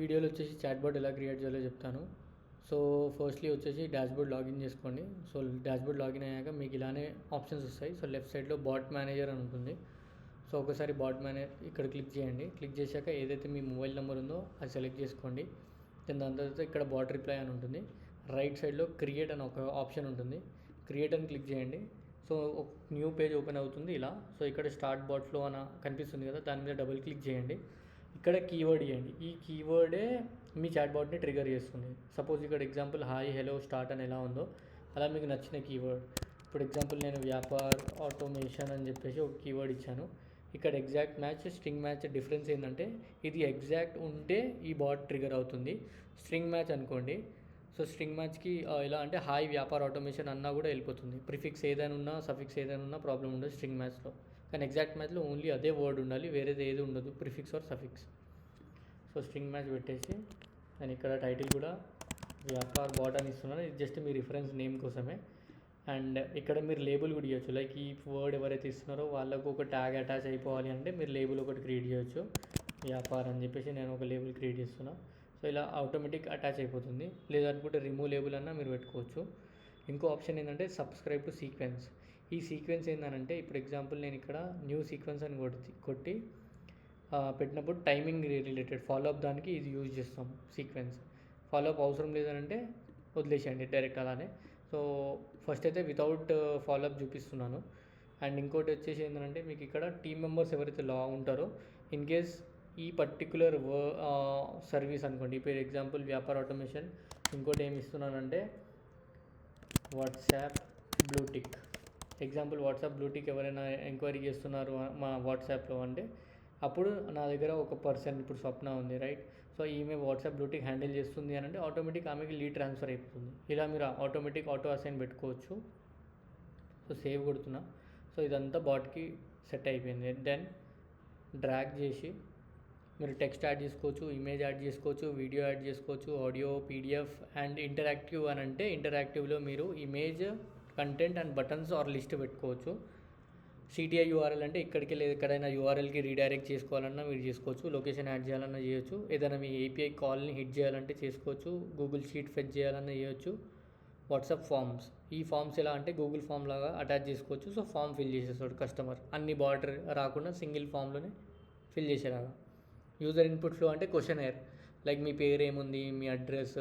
వీడియోలో వచ్చేసి చాట్‌బాట్ ఎలా క్రియేట్ చేయాలో చెప్తాను. సో ఫస్ట్‌లీ వచ్చేసి డాష్‌బోర్డ్ లాగిన్ చేసుకోండి. సో డాష్‌బోర్డ్ లాగిన్ అయ్యాక మీకు ఇలానే ఆప్షన్స్ వస్తాయి. సో లెఫ్ట్ సైడ్‌లో బాట్ మేనేజర్ అని ఉంటుంది. సో ఒకసారి బాట్ ఇక్కడ క్లిక్ చేయండి. క్లిక్ చేశాక ఏదైతే మీ మొబైల్ నెంబర్ ఉందో అది సెలెక్ట్ చేసుకోండి. దాని తర్వాత ఇక్కడ బాట్ రిప్లై అని ఉంటుంది. రైట్ సైడ్లో క్రియేట్ అని ఒక ఆప్షన్ ఉంటుంది. క్రియేట్ అని క్లిక్ చేయండి. సో న్యూ పేజ్ ఓపెన్ అవుతుంది ఇలా. సో ఇక్కడ స్టార్ట్ బాట్ ఫ్లో అని కనిపిస్తుంది కదా, దాని మీద డబుల్ క్లిక్ చేయండి. ఇక్కడ కీవర్డ్ ఇవ్వండి. ఈ కీవర్డే మీ చాట్‌బాట్ని ట్రిగర్ చేస్తుంది. సపోజ్ ఇక్కడ ఎగ్జాంపుల్ హాయ్ హలో స్టార్ట్ అని ఎలా ఉందో అలా మీకు నచ్చిన కీవర్డ్. ఇప్పుడు ఎగ్జాంపుల్ నేను వ్యాపార్ ఆటోమేషన్ అని చెప్పేసి ఒక కీవర్డ్ ఇచ్చాను. ఇక్కడ exact match string match difference ఏంటంటే ఇది ఎగ్జాక్ట్ ఉంటే ఈ బాట్ ట్రిగర్ అవుతుంది. స్ట్రింగ్ మ్యాచ్ అనుకోండి. సో స్ట్రింగ్ మ్యాచ్కి ఎలా అంటే హాయ్ వ్యాపార్ ఆటోమేషన్ అన్నా కూడా వెళ్ళిపోతుంది. ప్రిఫిక్స్ ఏదైనా ఉన్నా సఫిక్స్ ఏదైనా ఉన్నా ప్రాబ్లం ఉండదు స్ట్రింగ్ మ్యాచ్లో. కానీ ఎగ్జాక్ట్ మ్యాచ్లో ఓన్లీ అదే వర్డ్ ఉండాలి, వేరేది ఏది ఉండదు, prefix or suffix. So string match పెట్టేసి నేను ఇక్కడ టైటిల్ కూడా వ్యాపార్ బాట్ అని ఇస్తున్నాను. ఇది జస్ట్ మీ రిఫరెన్స్ నేమ్ కోసమే. అండ్ ఇక్కడ మీరు లేబుల్ కూడా ఇవ్వచ్చు. లైక్ ఈ వర్డ్ ఎవరైతే ఇస్తున్నారో వాళ్ళకు ఒక ట్యాగ్ అటాచ్ అయిపోవాలి అంటే మీరు లేబుల్ ఒకటి క్రియేట్ చేయొచ్చు. వ్యాపార్ అని చెప్పేసి నేను ఒక లేబుల్ క్రియేట్ చేస్తున్నా. సో ఇలా ఆటోమేటిక్ అటాచ్ అయిపోతుంది. లేదనుకుంటే రిమూవ్ లేబుల్ అన్నా మీరు పెట్టుకోవచ్చు. ఇంకో ఆప్షన్ ఏంటంటే సబ్స్క్రైబ్ టు సీక్వెన్స్. ఈ సీక్వెన్స్ ఏంటంటే ఇప్పుడు ఎగ్జాంపుల్ నేను ఇక్కడ న్యూ సీక్వెన్స్ అని కొట్టి పెట్టినప్పుడు టైమింగ్ రిలేటెడ్ ఫాలోఅప్ దానికి ఇది యూజ్ చేస్తాం. సీక్వెన్స్ ఫాలోఅప్ అవసరం లేదంటే వదిలేసేయండి డైరెక్ట్ అలానే. సో ఫస్ట్ అయితే వితౌట్ ఫాలోఅప్ చూపిస్తున్నాను. అండ్ ఇంకోటి వచ్చేసి ఏంటంటే మీకు ఇక్కడ టీమ్ మెంబర్స్ ఎవరైతే ఉంటారో ఇన్ కేస్ ఈ పర్టికులర్ సర్వీస్ అనుకోండి. ఇప్పుడు ఎగ్జాంపుల్ వ్యాపార ఆటోమేషన్, ఇంకోటి ఏమి ఇస్తున్నానంటే WhatsApp blue tick. Example WhatsApp blue tick ఎవరైనా ఎంక్వైరీ చేస్తున్నారు మా వాట్సాప్లో అంటే అప్పుడు నా దగ్గర ఒక పర్సన్ ఇప్పుడు స్వప్న ఉంది రైట్. సో ఈమె వాట్సాప్ బ్లూటిక్ హ్యాండిల్ చేస్తుంది అని అంటే ఆటోమేటిక్ ఆమెకి లీడ్ ట్రాన్స్ఫర్ అయిపోతుంది. ఇలా మీరు ఆటోమేటిక్ ఆటో అసైన్ పెట్టుకోవచ్చు. సో సేవ్ కొడుతున్నా. సో ఇదంతా బాట్కి సెట్ అయిపోయింది. దెన్ డ్రాగ్ చేసి మీరు టెక్స్ట్ యాడ్ చేసుకోవచ్చు, ఇమేజ్ యాడ్ చేసుకోవచ్చు, వీడియో యాడ్ చేసుకోవచ్చు, ఆడియో, పీడిఎఫ్ అండ్ ఇంటరాక్టివ్ అని అంటే ఇంటరాక్టివ్లో మీరు image, content and buttons or list పెట్టుకోవచ్చు. సిటిఐ యూఆర్ఎల్ అంటే ఇక్కడికి లేదు ఎక్కడైనా యూఆర్ఎల్కి రీడైరెక్ట్ చేసుకోవాలన్నా మీరు చేసుకోవచ్చు. లొకేషన్ యాడ్ చేయాలన్నా చేయొచ్చు. ఏదైనా మీ ఏపీఐ కాల్ని హిట్ చేయాలంటే చేసుకోవచ్చు. గూగుల్ షీట్ ఫెచ్ చేయాలన్నా చేయొచ్చు. వాట్సాప్ ఫామ్స్, ఈ ఫామ్స్ ఎలా అంటే గూగుల్ ఫామ్ లాగా అటాచ్ చేసుకోవచ్చు. సో ఫామ్ ఫిల్ చేసేస్తాడు కస్టమర్, అన్ని బార్డర్ రాకుండా సింగిల్ ఫామ్లోనే ఫిల్ చేసేలాగా. యూజర్ ఇన్పుట్ ఫ్లో అంటే క్వశ్చన్ ఎయిర్, లైక్ మీ పేరు ఏముంది, మీ అడ్రస్,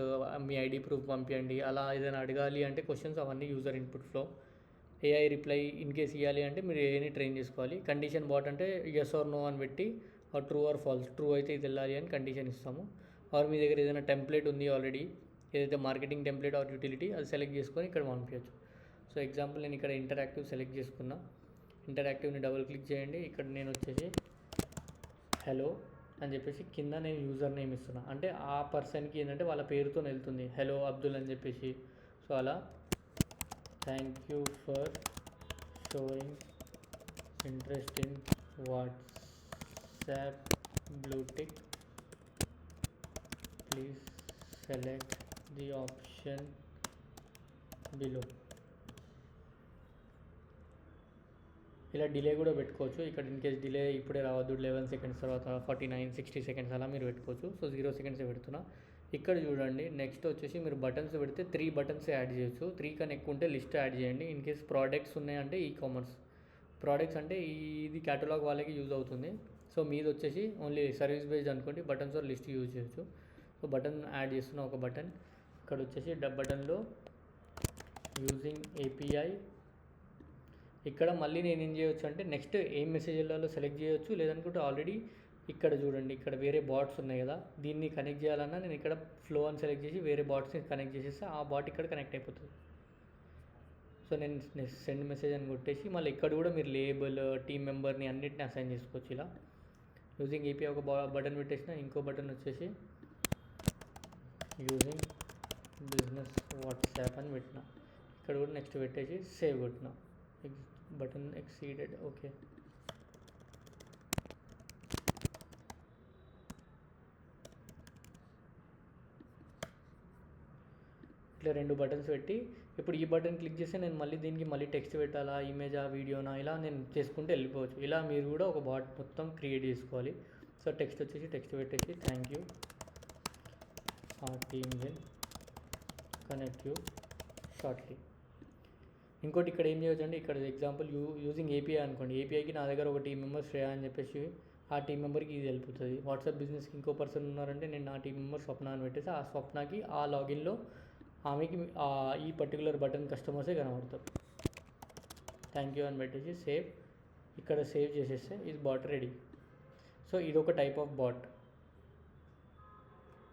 మీ ఐడి ప్రూఫ్ పంపించండి, అలా ఏదైనా అడగాలి అంటే క్వశ్చన్స్ అవన్నీ user input flow. AI reply in case ఇవ్వాలి అంటే మీరు ఏఐని ట్రైన్ చేసుకోవాలి. కండిషన్ బాట్ అంటే ఎస్ ఆర్ నో అని పెట్టి ట్రూ ఆర్ ఫాల్స్, ట్రూ అయితే ఇది వెళ్ళాలి అని కండిషన్ ఇస్తాము. ఆర్ మీ దగ్గర ఏదైనా టెంప్లెట్ ఉంది ఆల్రెడీ, ఏదైతే మార్కెటింగ్ టెంప్లెట్ ఆర్ యూటిలిటీ అది సెలెక్ట్ చేసుకొని ఇక్కడ పంపించవచ్చు. సో ఎగ్జాంపుల్ నేను ఇక్కడ ఇంటరాక్టివ్ సెలెక్ట్ చేసుకున్నా. ఇంటరాక్టివ్ని డబుల్ క్లిక్ చేయండి. ఇక్కడ నేను వచ్చేసి హలో అని చెప్పేసి కింద నేను యూజర్ నేమ్ ఇస్తున్నా. అంటే ఆ పర్సన్కి ఏంటంటే వాళ్ళ పేరుతో వెళ్తుంది హలో అబ్దుల్ అని చెప్పేసి. సో అలా thank you for showing interest in WhatsApp blue tick, please select the option below. ఇలా డిలే కూడా పెట్టుకోవచ్చు. ఇక్కడ ఇన్ కేస్ డిలే ఇప్పుడే రావద్దు, 11 సెకండ్స్ తర్వాత 49, 60 సెకండ్స్ అలా మీరు పెట్టుకోవచ్చు. సో 0 సెకండ్స్ పెడుతున్నా. ఇక్కడ చూడండి నెక్స్ట్ వచ్చేసి మీరు బటన్స్ పెడితే 3 బటన్స్ యాడ్ చేయొచ్చు. 3 కన్నా ఎక్కువ ఉంటే లిస్ట్ యాడ్ చేయండి. ఇన్ కేస్ ప్రోడక్ట్స్ ఉన్నాయంటే కామర్స్ ప్రోడక్ట్స్ అంటే ఇది క్యాటలాగ్ వాళ్ళకి యూజ్ అవుతుంది. సో మీది వచ్చేసి ఓన్లీ సర్వీస్ బేస్డ్ అనుకోండి, బటన్స్ ఆర్ లిస్ట్ యూజ్ చేయొచ్చు. సో బటన్ యాడ్ చేస్తున్న ఒక బటన్ ఇక్కడ వచ్చేసి బటన్లో యూజింగ్ ఏపీఐ. ఇక్కడ మళ్ళీ నేను ఏం చేయొచ్చు అంటే నెక్స్ట్ ఏం మెసేజ్ వెళ్ళాలో సెలెక్ట్ చేయొచ్చు. లేదనుకుంటే ఆల్రెడీ ఇక్కడ చూడండి ఇక్కడ వేరే బాట్స్ ఉన్నాయి కదా, దీన్ని కనెక్ట్ చేయాలన్నా నేను ఇక్కడ ఫ్లో అని సెలెక్ట్ చేసి వేరే బాట్స్ని కనెక్ట్ చేసేస్తే ఆ బాట్ ఇక్కడ కనెక్ట్ అయిపోతుంది. సో నేను సెండ్ మెసేజ్ అని కొట్టేసి మళ్ళీ ఇక్కడ కూడా మీరు లేబుల్, టీమ్ మెంబర్ని అన్నిటిని అసైన్ చేసుకోవచ్చు. ఇలా యూజింగ్ ఏపీఐ ఒక బటన్ పెట్టేసిన, ఇంకో బటన్ వచ్చేసి యూజింగ్ బిజినెస్ వాట్సాప్ అని పెట్టిన. ఇక్కడ కూడా నెక్స్ట్ పెట్టేసి సేవ్ కొట్టిన. Button exceeded. ఓకే, ఇట్లా 2 బటన్స్ పెట్టి ఇప్పుడు ఈ బటన్ క్లిక్ చేస్తే నేను మళ్ళీ దీనికి మళ్ళీ టెక్స్ట్ పెట్టాలా, ఇమేజా, వీడియోనా, ఇలా నేను చేసుకుంటే వెళ్ళిపోవచ్చు. ఇలా మీరు కూడా ఒక బాట్ మొత్తం క్రియేట్ చేసుకోవాలి. సో టెక్స్ట్ వచ్చేసి టెక్స్ట్ పెట్టేసి thank you our team will connect you shortly. ఇంకోటి ఇక్కడ ఏం చేయొచ్చు అంటే ఇక్కడ ఎగ్జాంపుల్ యూజింగ్ ఏపీఐ అనుకోండి. ఏపీఐకి నా దగ్గర ఒక టీం మెంబర్ శ్రేయ అని చెప్పేసి ఆ టీం మెంబర్కి ఇది వెళ్ళిపోతుంది. వాట్సాప్ బిజినెస్కి ఇంకో పర్సన్ ఉన్నారంటే నేను నా టీం మెంబర్ స్వప్న అని పెట్టేసి ఆ స్వప్నకి ఆ లాగిన్లో ఆమెకి ఈ పర్టికులర్ బటన్ కస్టమర్సే కనబడతారు. థ్యాంక్ యూ అని పెట్టేసి సేవ్, ఇక్కడ సేవ్ చేసేస్తే ఇది బాట్ రెడీ. సో ఇదొక టైప్ ఆఫ్ బాట్.